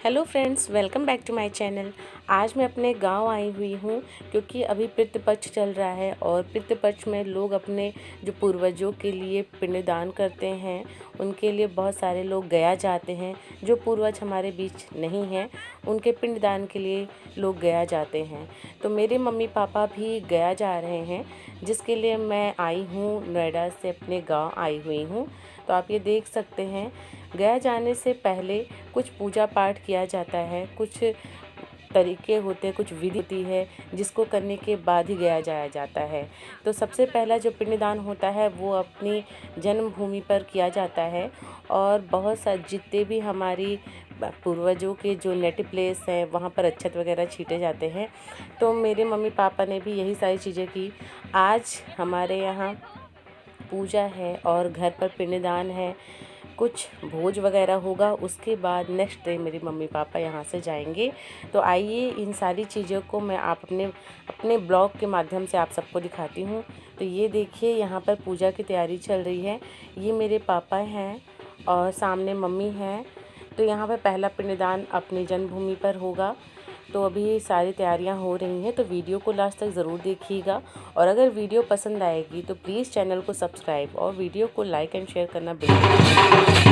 Hello friends, welcome back to my channel. आज मैं अपने गांव आई हुई हूं क्योंकि अभी पितृपक्ष चल रहा है और पितृपक्ष में लोग अपने जो पूर्वजों के लिए पिंडदान करते हैं, उनके लिए बहुत सारे लोग गया जाते हैं। जो पूर्वज हमारे बीच नहीं हैं, उनके पिंडदान के लिए लोग गया जाते हैं। तो मेरे मम्मी पापा भी गया जा रहे हैं, जिसके लिए मैं आई हूँ नोएडा से अपने गाँव आई हुई हूँ। तो आप ये देख सकते हैं, गया जाने से पहले कुछ पूजा पाठ किया जाता है, कुछ तरीके होते हैं, कुछ विधि होती है जिसको करने के बाद ही गया जाया जाता है। तो सबसे पहला जो पिंडदान होता है वो अपनी जन्मभूमि पर किया जाता है और बहुत सा जितने भी हमारी पूर्वजों के जो नेटिव प्लेस हैं वहाँ पर अक्षत वगैरह छीटे जाते हैं। तो मेरे मम्मी पापा ने भी यही सारी चीज़ें की। आज हमारे यहाँ पूजा है और घर पर पिंडदान है, कुछ भोज वगैरह होगा। उसके बाद नेक्स्ट डे मेरे मम्मी पापा यहाँ से जाएंगे। तो आइए इन सारी चीज़ों को मैं अपने ब्लॉग के माध्यम से आप सबको दिखाती हूँ। तो ये देखिए, यहाँ पर पूजा की तैयारी चल रही है। ये मेरे पापा हैं और सामने मम्मी हैं। तो यहाँ पर पहला पिंडदान अपनी जन्मभूमि पर होगा। तो अभी सारी तैयारियां हो रही हैं, तो वीडियो को लास्ट तक ज़रूर देखिएगा। और अगर वीडियो पसंद आएगी तो प्लीज़ चैनल को सब्सक्राइब और वीडियो को लाइक एंड शेयर करना बिल्कुल।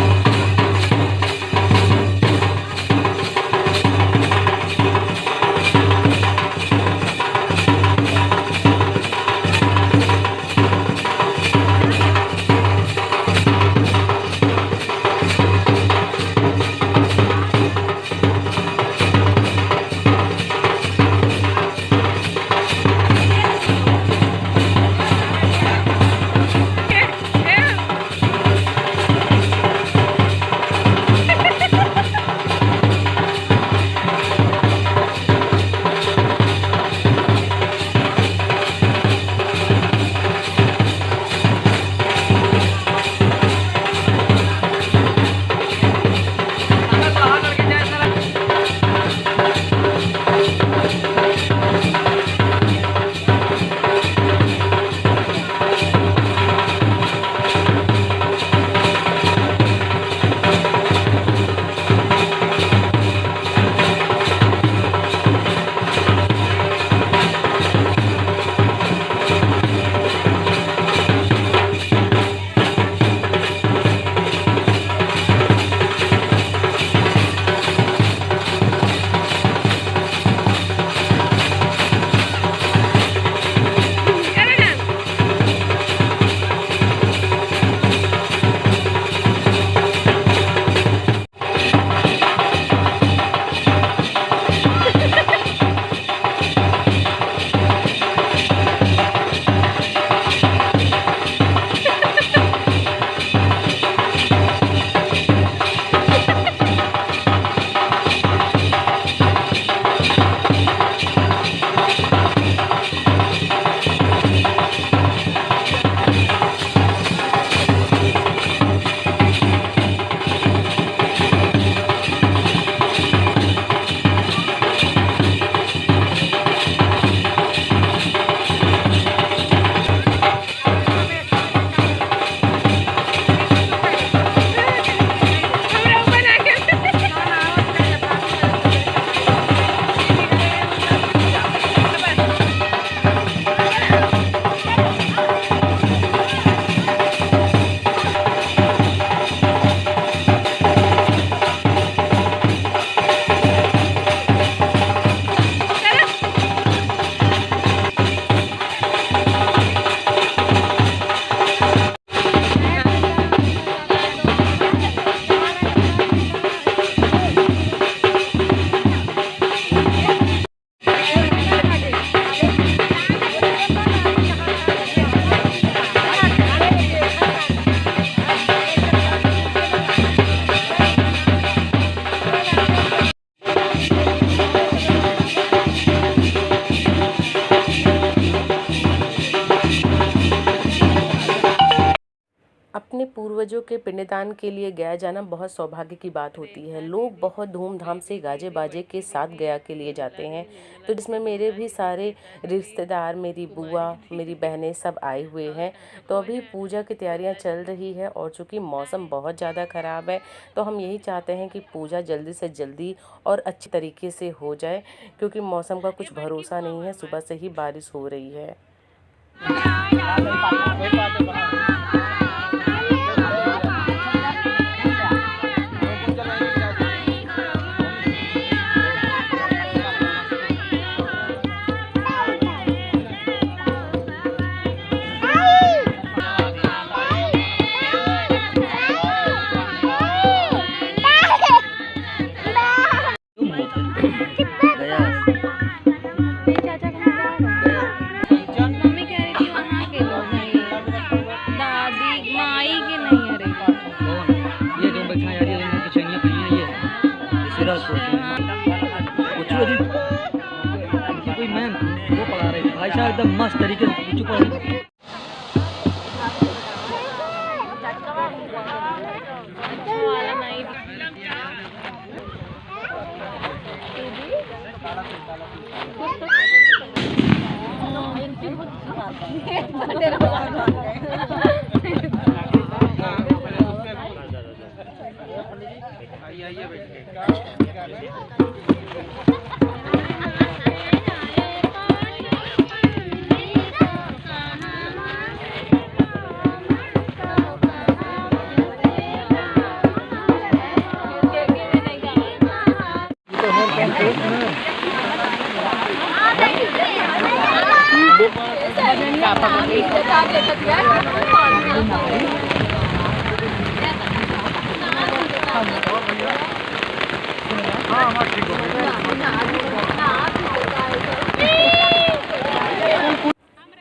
पूर्वजों के पिंडदान के लिए गया जाना बहुत सौभाग्य की बात होती है। लोग बहुत धूमधाम से गाजे बाजे के साथ गया के लिए जाते हैं। तो जिसमें मेरे भी सारे रिश्तेदार, मेरी बुआ, मेरी बहनें सब आए हुए हैं। तो अभी पूजा की तैयारियां चल रही है और चूँकि मौसम बहुत ज़्यादा ख़राब है तो हम यही चाहते हैं कि पूजा जल्दी से जल्दी और अच्छी तरीके से हो जाए, क्योंकि मौसम का कुछ भरोसा नहीं है। सुबह से ही बारिश हो रही है। कोई मैम वो पढ़ा रही भाई साहब एकदम मस्त तरीके से कुछ पढ़ा रही।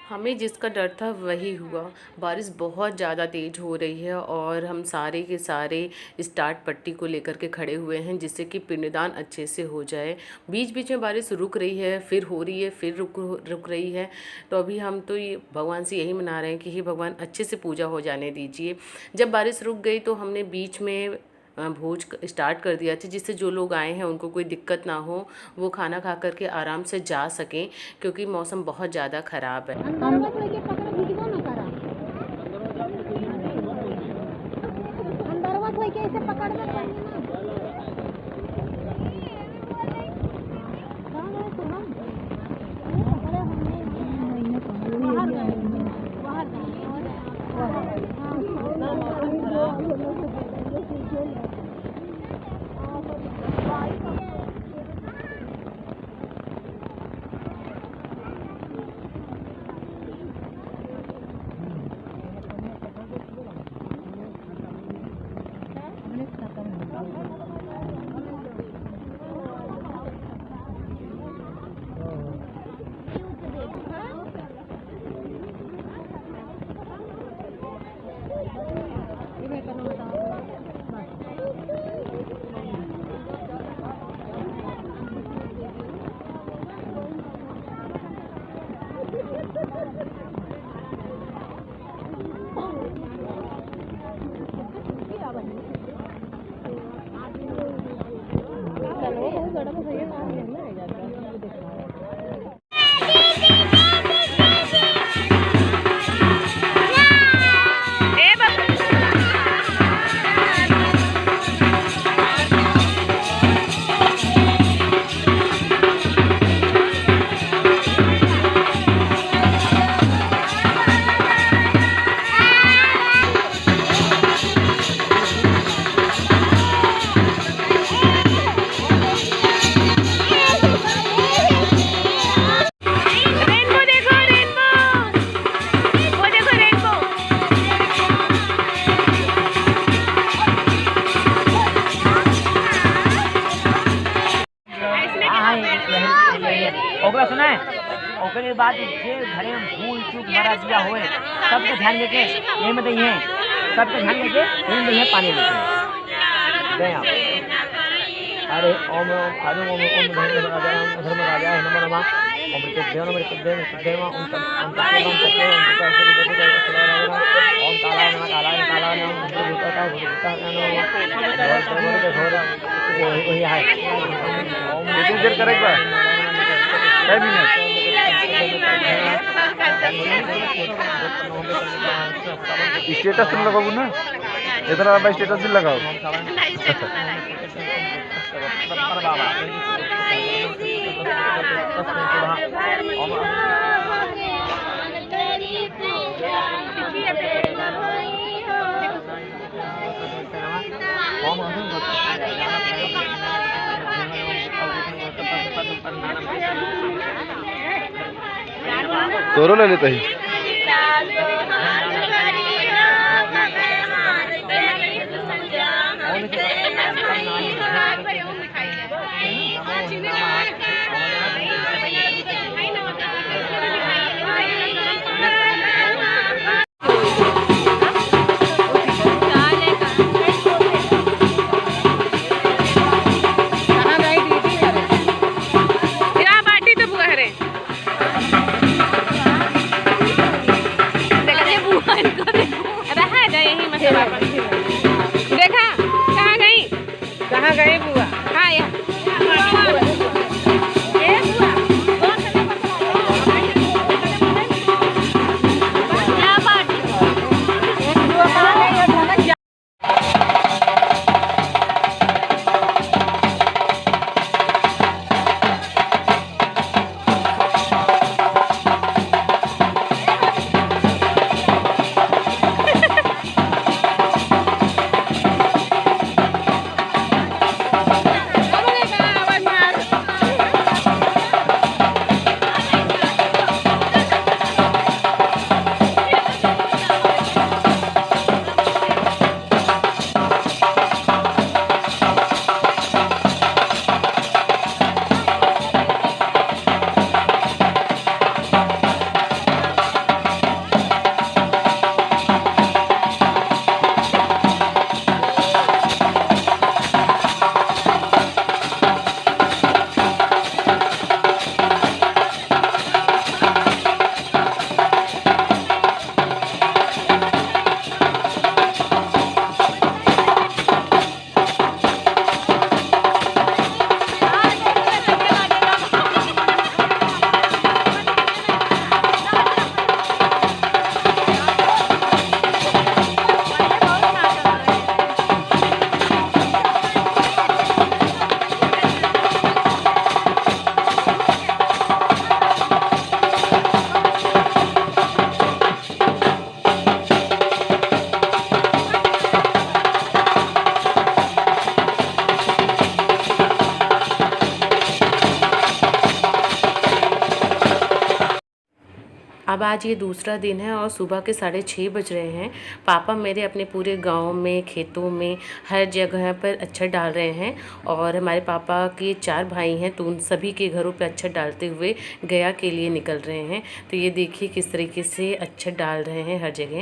हमें जिसका डर था वही हुआ। बारिश बहुत ज़्यादा तेज़ हो रही है और हम सारे के सारे स्टार्ट पट्टी को लेकर के खड़े हुए हैं, जिससे कि पिंडदान अच्छे से हो जाए। बीच बीच में बारिश रुक रही है, फिर हो रही है, फिर रुक रही है। तो अभी हम तो ये भगवान से यही मना रहे हैं कि हे भगवान, अच्छे से पूजा हो जाने दीजिए। जब बारिश रुक गई तो हमने बीच में भोज स्टार्ट कर दिया था, जिससे जो लोग आए हैं उनको कोई दिक्कत ना हो, वो खाना खा करके आराम से जा सकें, क्योंकि मौसम बहुत ज़्यादा ख़राब है। ओकरा सुना है ओकरे बाद जे घरे में भूल चूक मरा दिया होए सबके ध्यान देके ये मत ही है, सबके ध्यान देके इन नहीं है पानी में गया। अरे ओम ओम ओम ओम धर्म राजा नमो नमः। कितनी देर करेगा? 10 मिनट। स्टेटस लगाओ ना, इधर आप स्टेटस लगाओ। तोरो ले लेता ही। देखा कहाँ गई बुआ? हाँ अब आज ये दूसरा दिन है और सुबह के 6:30 बज रहे हैं। पापा मेरे अपने पूरे गांव में, खेतों में, हर जगह पर अक्षर डाल रहे हैं और हमारे पापा के 4 भाई हैं तो उन सभी के घरों पे अक्षर डालते हुए गया के लिए निकल रहे हैं। तो ये देखिए किस तरीके से अक्षर डाल रहे हैं हर जगह।